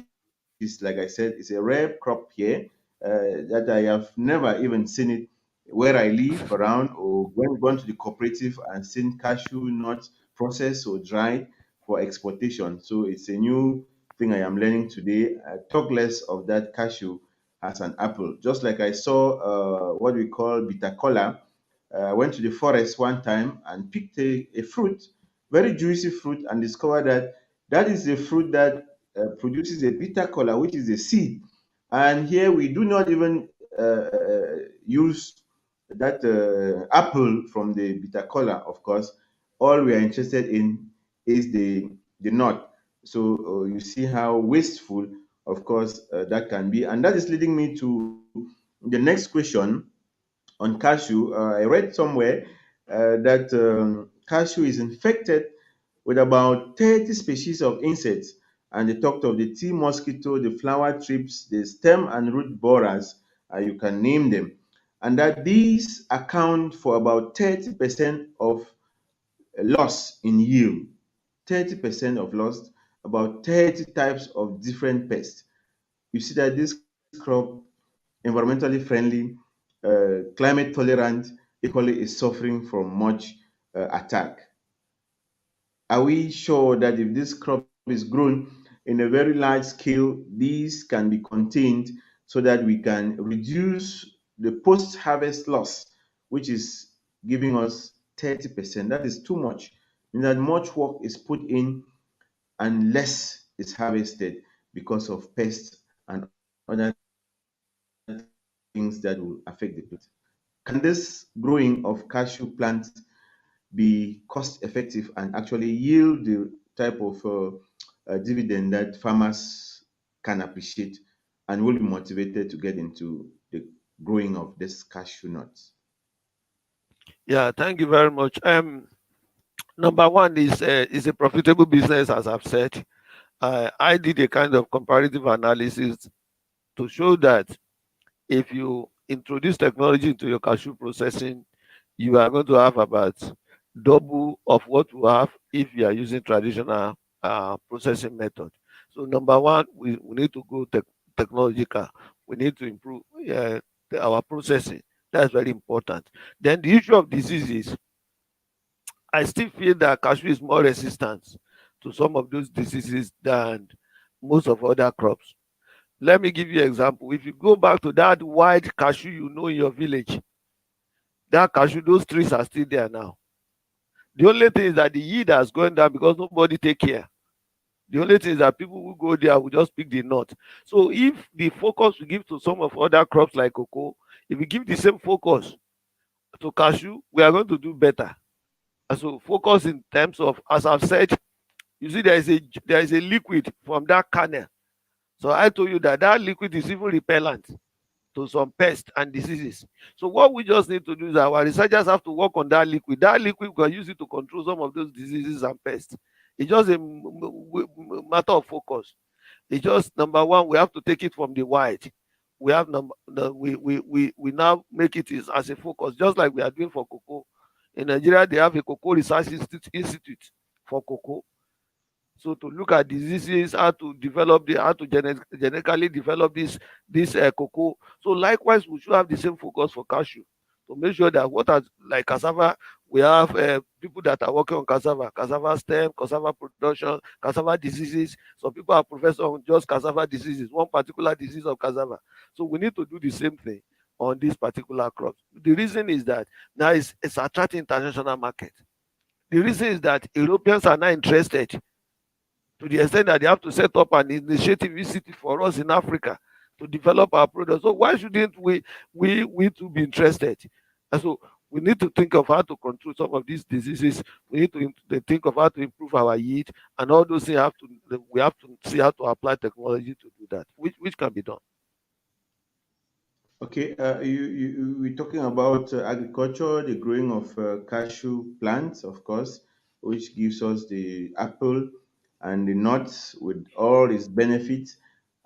is, like I said, it's a rare crop here, that I have never even seen it where I live around, or when gone to the cooperative and seen cashew not processed or dried for exportation. So it's a new thing I am learning today. Talk less of that cashew as an apple. Just like I saw what we call bitter cola. I went to the forest one time and picked a fruit, very juicy fruit, and discovered that that is the fruit that produces a bitter cola, which is a seed. And here we do not even use that apple from the bitter cola, of course. All we are interested in is the nut. So you see how wasteful, of course, that can be. And that is leading me to the next question on cashew. I read somewhere that cashew is infected with about 30 species of insects. And they talked of the tea mosquito, the flower thrips, the stem and root borers, you can name them. And that these account for about 30% of loss in yield. 30% of loss, about 30 types of different pests. You see that this crop, environmentally friendly, climate tolerant, equally is suffering from much attack. Are we sure that if this crop is grown in a very large scale, these can be contained so that we can reduce the post harvest loss, which is giving us 30%? That is too much. Means that much work is put in and less is harvested because of pests and other things that will affect the plant. Can this growing of cashew plants be cost effective and actually yield the type of dividend that farmers can appreciate and will be motivated to get into the growing of this cashew nuts? Yeah, thank you very much. Number one is a profitable business, as I've said. I did a kind of comparative analysis to show that if you introduce technology into your cashew processing, you are going to have about double of what you have if you are using traditional processing method. So number one, we need to go technological. We need to improve our processing. That's very important. Then the issue of diseases, I still feel that cashew is more resistant to some of those diseases than most of other crops. Let me give you an example. If you go back to that white cashew you know in your village, that cashew, those trees are still there now. The only thing is that the yield has gone down because nobody take care. The only thing is that people who go there will just pick the nut. So if the focus we give to some of other crops like cocoa, if we give the same focus to cashew, we are going to do better. And so focus in terms of, as I've said, you see there is a liquid from that kernel. So I told you that that liquid is even repellent to some pests and diseases. So what we just need to do is our researchers have to work on that liquid. That liquid we can use it to control some of those diseases and pests. It's just a matter of focus. It's just number one, we have to take it from the white. We have we now make it as a focus, just like we are doing for cocoa. In Nigeria, they have a cocoa research institute for cocoa. So to look at diseases, how to develop how to genetically develop this cocoa. So likewise, we should have the same focus for cashew to make sure that what are like cassava, we have people that are working on cassava stem, cassava production, cassava diseases. Some people are professors on just cassava diseases, one particular disease of cassava. So we need to do the same thing on this particular crop. The reason is that now it's attracting international market. The reason is that Europeans are now interested to the extent that they have to set up an initiative institute for us in Africa to develop our products. So why shouldn't we too be interested? And so we need to think of how to control some of these diseases. We need to think of how to improve our yield, and all those things we have to see how to apply technology to do that, which can be done. Okay, we're talking about agriculture, the growing of cashew plants, of course, which gives us the apple and the nuts with all its benefits.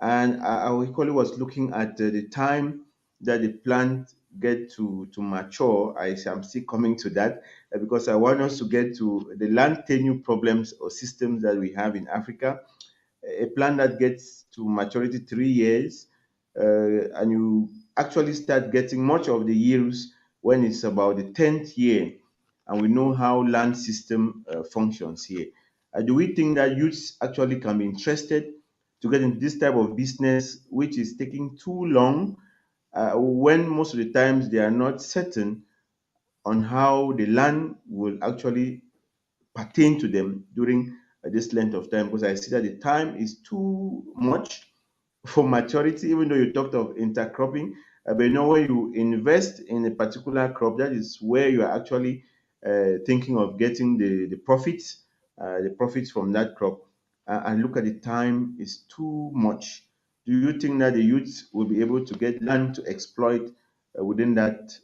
And I equally was looking at the time that the plant get to mature. I'm still coming to that because I want us to get to the land tenure problems or systems that we have in Africa. A plant that gets to maturity 3 years, and you actually start getting much of the yields when it's about the 10th year, and we know how land system functions here. Do we think that youths actually can be interested to get into this type of business, which is taking too long, when most of the times they are not certain on how the land will actually pertain to them during this length of time? Because I see that the time is too much for maturity, even though you talked of intercropping. But when you invest in a particular crop, that is where you are actually thinking of getting the profits from that crop. And look at the time is too much. Do you think that the youths will be able to get land to exploit within that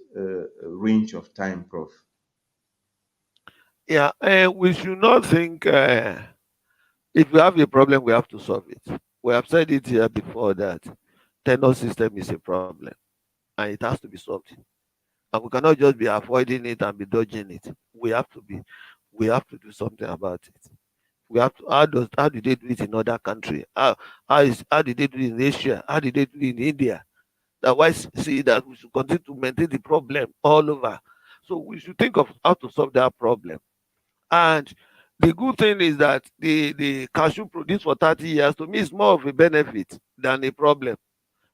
range of time, Prof? Yeah, we should not think if we have a problem, we have to solve it. We have said it here before that tenor system is a problem and it has to be solved. And we cannot just be avoiding it and be dodging it. We have to do something about it. We have to how did they do it in other country? How did they do it in Asia? How did they do it in India? That why see that we should continue to maintain the problem all over. So we should think of how to solve that problem. And the good thing is that the cashew produced for 30 years to me is more of a benefit than a problem.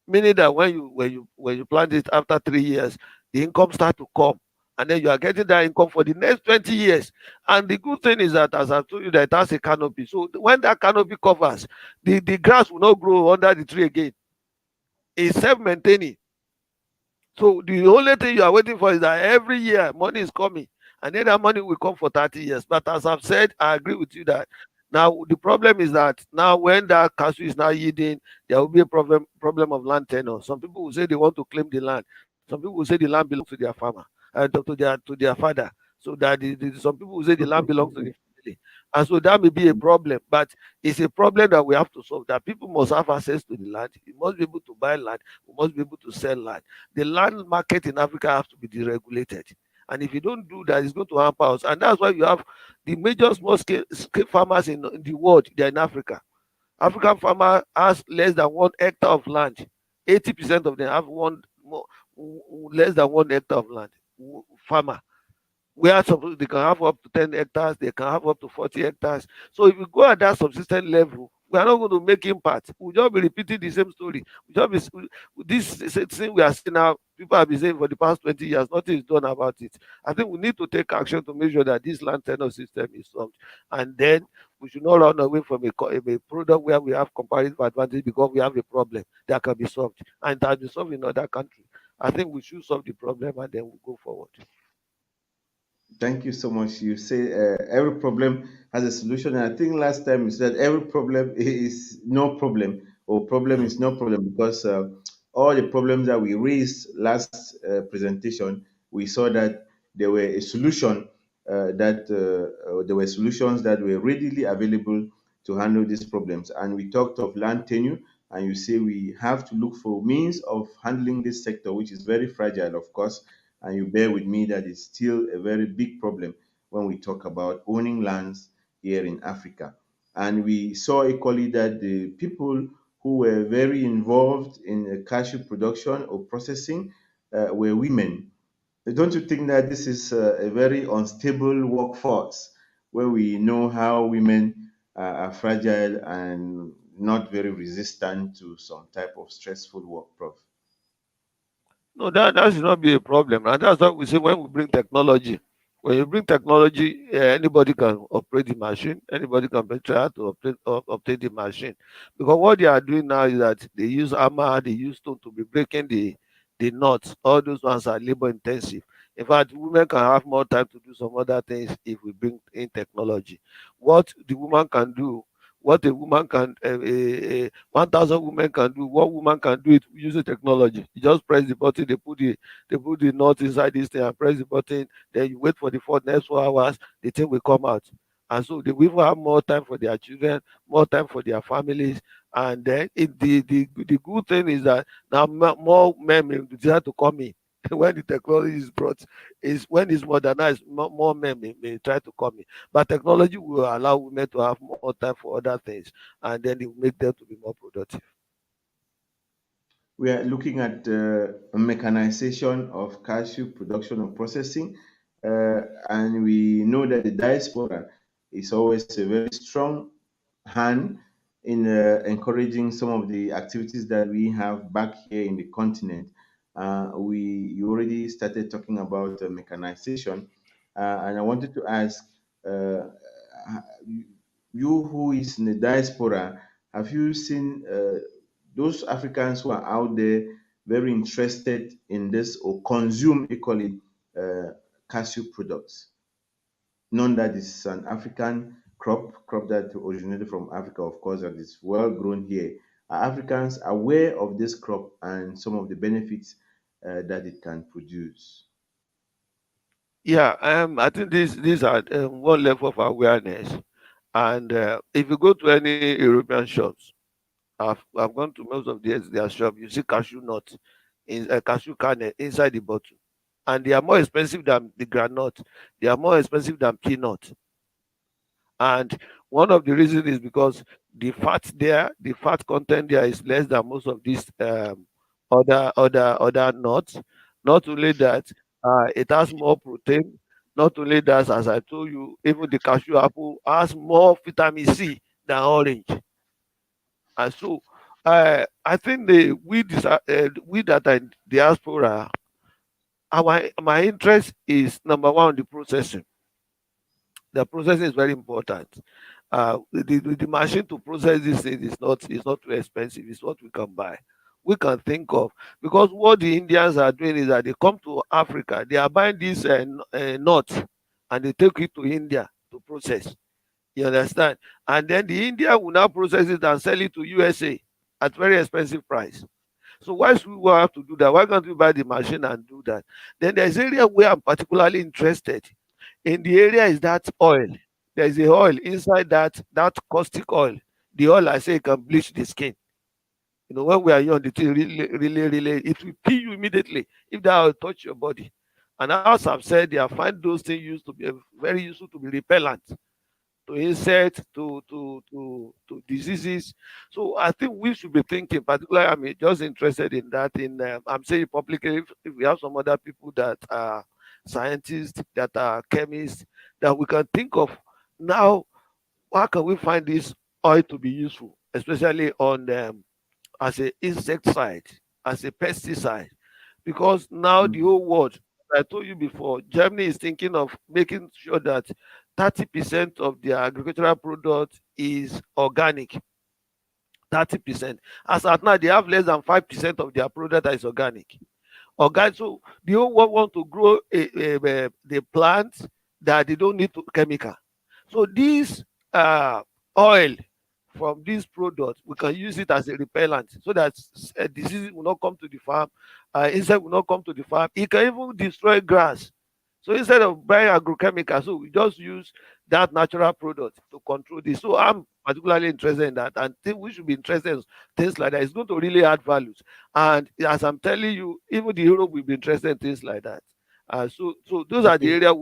Meaning that when you plant it after 3 years, the income start to come, and then you are getting that income for the next 20 years. And the good thing is that, as I've told you, that it has a canopy. So when that canopy covers, the grass will not grow under the tree again. It's self-maintaining. So the only thing you are waiting for is that every year money is coming, and then that money will come for 30 years. But as I've said, I agree with you that Now the problem is that now when that cashew is now yielding, there will be a problem of land tenure. Some people will say they want to claim the land. Some people will say the land belongs to their farmer, to their father. So that some people will say the land belongs to the family, and so that may be a problem. But it's a problem that we have to solve. That people must have access to the land. You must be able to buy land. We must be able to sell land. The land market in Africa has to be deregulated. And if you don't do that, it's going to hamper us. And that's why you have the major small scale farmers in the world, they're in Africa. African farmer has less than 1 hectare of land. 80% of them have less than 1 hectare of land. Farmer where suppose they can have up to 10 hectares, they can have up to 40 hectares. So if we go at that subsistence level, we are not going to make impact. We'll just be repeating the same story. We'll just be, this thing we are seeing now, people have been saying for the past 20 years, nothing is done about it. I think we need to take action to make sure that this land tenure system is solved. And then we should not run away from a product where we have comparative advantage because we have a problem that can be solved. And it has been solved in other countries. I think we should solve the problem and then we'll go forward. Thank you so much. You say every problem has a solution. And I think last time you said every problem is no problem, or problem is no problem, because all the problems that we raised last presentation, we saw that there were a solution there were solutions that were readily available to handle these problems. And we talked of land tenure, and you say we have to look for means of handling this sector, which is very fragile, of course, and you bear with me that it's still a very big problem when we talk about owning lands here in Africa. And we saw equally that the people who were very involved in cashew production or processing were women. Don't you think that this is a very unstable workforce where we know how women are fragile and not very resistant to some type of stressful work, Prof? No, that should not be a problem. And that's what we say when we bring technology. When you bring technology, anybody can operate the machine. Anybody can try to obtain the machine. Because what they are doing now is that they use hammer, they use stone to be breaking the nuts. All those ones are labor intensive. In fact, women can have more time to do some other things if we bring in technology. What the woman can do, what a woman can, 1,000 women can do, what woman can do it using technology. You just press the button, they put the nut inside this thing and press the button, then you wait for the next 4 hours, the thing will come out. And so the women have more time for their children, more time for their families. And then the good thing is that now more men may desire to come in. When the technology is brought, is when it's modernized, more men may try to come in. But technology will allow women to have more time for other things, and then it will make them to be more productive. We are looking at mechanization of cashew production and processing, and we know that the diaspora is always a very strong hand in encouraging some of the activities that we have back here in the continent. You already started talking about mechanization, and I wanted to ask uh, you who is in the diaspora, have you seen those Africans who are out there very interested in this or consume equally uh, cashew products? None that is an African crop that originated from Africa, of course, that is well grown here. Are Africans aware of this crop and some of the benefits that it can produce? Yeah, I think these are one level of awareness. And if you go to any European shops, I've gone to most of their shop. You see cashew nut, in cashew kernel inside the bottle, and they are more expensive than the granite. They are more expensive than peanut. And one of the reasons is because the fat content there is less than most of these other nuts. Not only that, it has more protein. Not only that, as I told you, even the cashew apple has more vitamin C than orange. And so, I think we that are in diaspora, our my interest is number one, the processing. The processing is very important. The machine to process this thing is not too expensive. It's what we can buy. We can think of, because what the Indians are doing is that they come to Africa, they are buying these nuts, and they take it to India to process. You understand? And then the India will now process it and sell it to USA at very expensive price. So why should we have to do that? Why can't we buy the machine and do that? Then there's area where I'm particularly interested in. The area is that oil. There's a oil inside that caustic oil. The oil I say can bleach the skin. When we are young, the thing really, really, really, it will kill you immediately if that oil touch your body. And as I've said, they have find those things used to be very useful to be repellent to insects, to diseases. So I think we should be thinking, particularly, I'm just interested in that. I'm saying publicly, if we have some other people that are scientists, that are chemists, that we can think of now, how can we find this oil to be useful, especially on as a insecticide, as a pesticide, because now the Mm. whole world, I told you before, Germany is thinking of making sure that 30% of their agricultural product is organic. 30%. As at now, they have less than 5% of their product that is organic. Okay, so the whole world want to grow the plants that they don't need to chemical. So this oil from this product, we can use it as a repellent so that disease will not come to the farm, insect will not come to the farm. It can even destroy grass. So instead of buying agrochemicals, so we just use that natural product to control this. So I'm particularly interested in that, and think we should be interested in things like that. It's going to really add values. And as I'm telling you, even the Europe will be interested in things like that. So those are the Okay. areas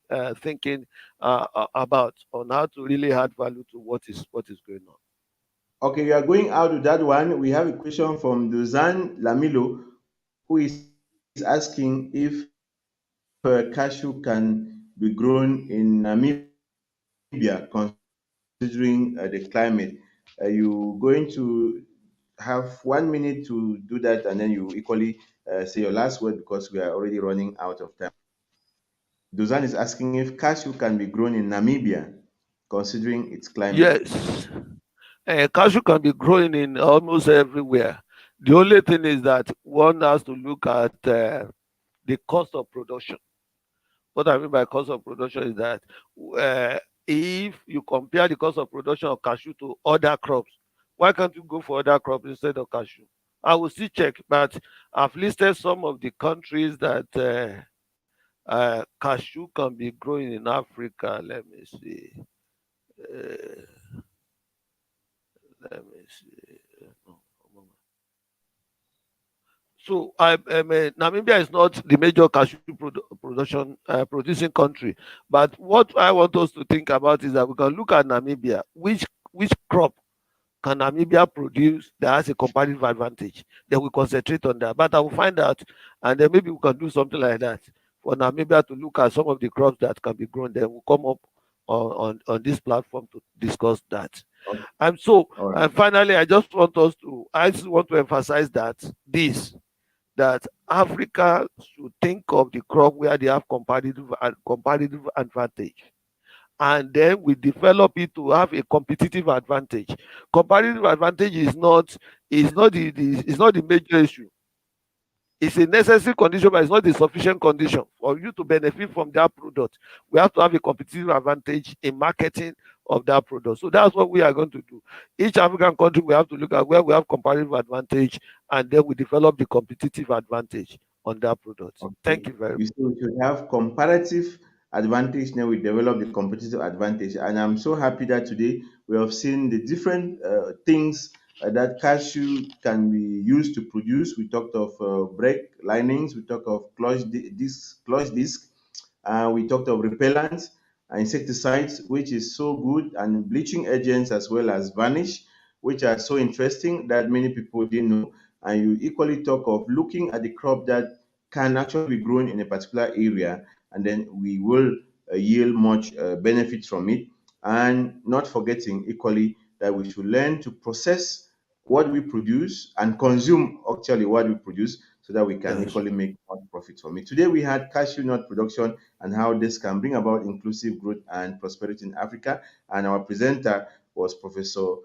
we're thinking about on how to really add value to what is going on. Okay, you are going out with that one. We have a question from Duzan Lamilo, who is asking if cashew can be grown in Namibia, considering the climate. You going to have 1 minute to do that, and then you equally say your last word because we are already running out of time. Duzan is asking if cashew can be grown in Namibia, considering its climate. Yes, cashew can be growing in almost everywhere. The only thing is that one has to look at the cost of production. What I mean by cost of production is that if you compare the cost of production of cashew to other crops, why can't you go for other crops instead of cashew? I will still check, but I've listed some of the countries that cashew can be growing in Africa. Let me see. Uh, let me see. No, So Namibia is not the major cashew production producing country, but what I want us to think about is that we can look at Namibia. Which crop can Namibia produce that has a comparative advantage? Then we concentrate on that. But I will find out, and then maybe we can do something like that for Namibia to look at some of the crops that can be grown. Then we'll come up on this platform to discuss that. Okay. And so, All right. and finally, I just want to emphasize that Africa should think of the crop where they have comparative advantage, and then we develop it to have a competitive advantage. Comparative advantage is not the major issue. It's a necessary condition, but it's not a sufficient condition for you to benefit from that product. We have to have a competitive advantage in marketing of that product. So that's what we are going to do. Each African country, we have to look at where we have comparative advantage, and then we develop the competitive advantage on that product. Okay. Thank you very You much. see, we should have comparative advantage, now we develop the competitive advantage. And I'm so happy that today we have seen the different things that cashew can be used to produce. We talked of brake linings, we talked of clutch disc, we talked of repellents, insecticides, which is so good, and bleaching agents as well as varnish, which are so interesting that many people didn't know. And you equally talk of looking at the crop that can actually be grown in a particular area, and then we will yield much benefit from it. And not forgetting equally that we should learn to process what we produce and consume actually what we produce so that we can Yes. equally make much profit from it. Today we had cashew nut production and how this can bring about inclusive growth and prosperity in Africa. And our presenter was Professor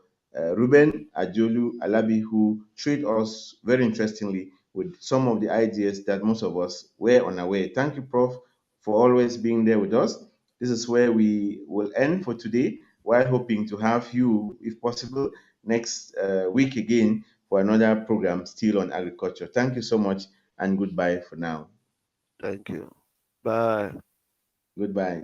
Ruben Ajolu Alabi, who treated us very interestingly with some of the ideas that most of us were unaware. Thank you, Prof, for always being there with us. This is where we will end for today. while hoping to have you, if possible, next week again for another program still on agriculture. Thank you so much and goodbye for now. Thank you. Bye. Goodbye.